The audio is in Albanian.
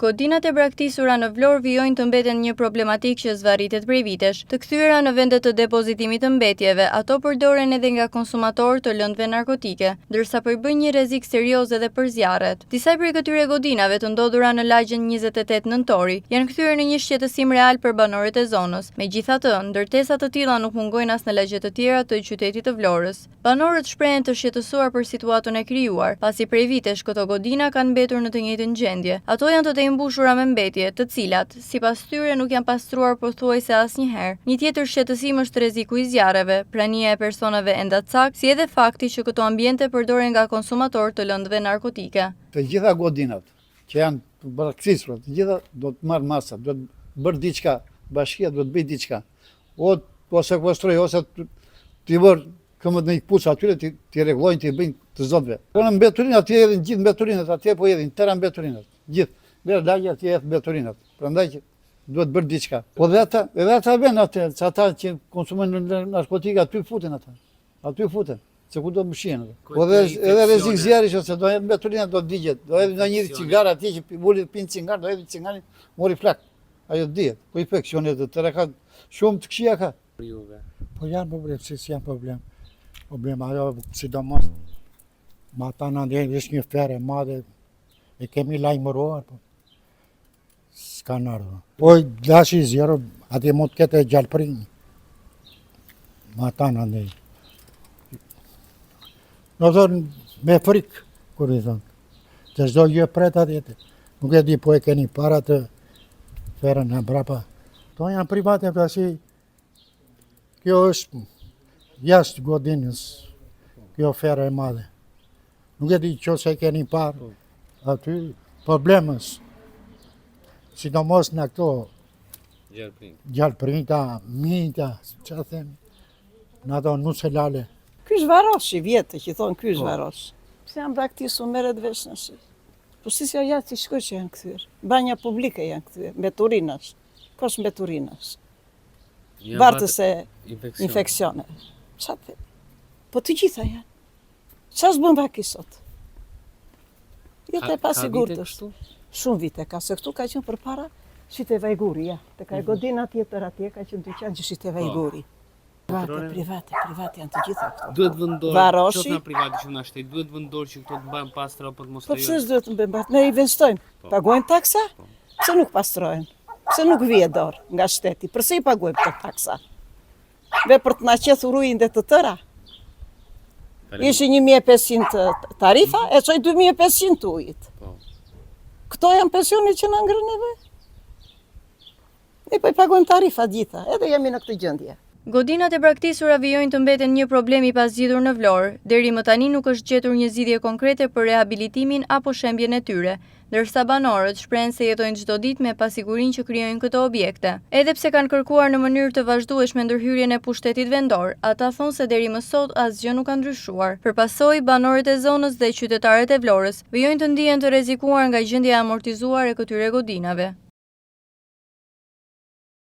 Godinat e braktisura në Vlorë vijojnë të mbeten një problematik që zvarritet prej vitesh. Të kthyera në vendet të depozitimit të mbetjeve, ato përdoren edhe nga konsumatorë të lëndëve narkotike, ndërsa përbëjnë një rrezik serioz edhe për zjarret. Disa prej këtyre godinave të ndodhura në lagjen 28 nëntori janë kthyer në një shqetësim real për banorët e zonës. Megjithatë, ndërtesa të tilla nuk mungojnë as në lagje të tjera të qytetit të Vlorës. Banorët shprehen të shqetësuar për situatën e krijuar, pasi prej vitesh këto godina kanë mbetur në të njëjtën gjendje. Ato janë të mbushura me mbetje, të cilat, sipas tyre, nuk janë pastruar pothuajse asnjëherë. Një tjetër shqetësim është rreziku i zjarreve, prania e personave endatsak, si edhe fakti që këto ambiente përdoren nga konsumatorë të lëndëve narkotike. Të gjitha godinat që janë të braktisura, të gjitha do të marrë masa, do të bërë diçka, bashkia do të bëjë diçka. O sekuestroj ose t'i bërë këmët në i këpucë atyre, t'i rregullojnë, t'i bëjnë të zotëve. Po në mbeturin, atje edhin gjithë mbeturinat, atje po edhin tëra mbeturinat, gjithë. Verë lagja atje edhë mbeturinat, prandaj që duhet bërë diçka. Po edhe ata vënë atë, që ata që konsumojnë narkotika, aty futen ata, aty futen, se ku do mëshien. Po edhe rrezik zjarri që se do edhe mbeturinat do të digjet, do edhe nga një cigar atje që mulli pinë cigar, do edhe cigarin mori flak, ajo dihet. Po infeksionet të tëra ka shumë të këqija ka. Po janë problem, si janë problem. Problem ajo, sidomos, ma ta në ndjenjë është një ferë e madhe, e kemi lajmëruar, po s'ka në ardhë. Po lashi zjero, atje mund të kete gjallëprin, ma ta në ndjenjë. Në thonë, me frikë, kur i thonë, që çdo gjë pret atje, nuk e di po e keni para të ferën në brapa. To janë private, pasi kjo është jashtë godinës, kjo ferë e madhe. Nuk e di që se keni parë, aty problemës, sidomos në këto gjallëprinta, minta, që a them, në ato nuselale. Ky është varosh i vjetë, që thonë ky është varosh. Pse janë braktisur meret vesh në shi. Po si s'ja jatë që shkoj që janë këthyr. Banja publike janë këthyr, mbeturinash. Kosh mbeturinash. Bartës e infekcione. Qa të themi? Po të gjitha janë. Qa s'bën vaki sot? Jetë e pasigurt është. Shumë vite ka, se këtu ka qenë për para Shite Vajguri, ja. Të ka godina tjetër atje, ka qenë dyqan që Shite Vajguri. Private janë të gjitha këto. Duhet vendorë, qoftë në private që në shtetë, duhet vendorë që këto të bëjmë pastra për të mos të Po pëse duhet të bëjmë pastra? Ne investojmë. Pagojmë taksa? Pse nuk pastrojnë? Pse nuk vije dorë nga shteti? Përse i pagojmë të taksa? Ve për të na qethur ujin dhe të tëra? Ishi 1500 tarifa, e qoj 2500 ujit. Këto janë pensionit që në ngrën neve. Ne po i pagojmë tarifa gjitha, edhe jemi në këtë gjendje. Godinat e braktisura vijojnë të mbeten një problem i pazgjedhur në Vlorë. Deri më tani nuk është gjetur një zgjidhje konkrete për rehabilitimin apo shembjen e tyre, ndërsa banorët shprehen se jetojnë çdo ditë me pasigurinë që krijojnë këto objekte. Edhe pse kanë kërkuar në mënyrë të vazhdueshme ndërhyrjen e pushtetit vendor, ata thonë se deri më sot asgjë nuk ka ndryshuar. Përpasoj, banorët e zonës dhe qytetarët e Vlorës vijojnë të ndihen të rrezikuar nga gjendja e amortizuar e këtyre godinave.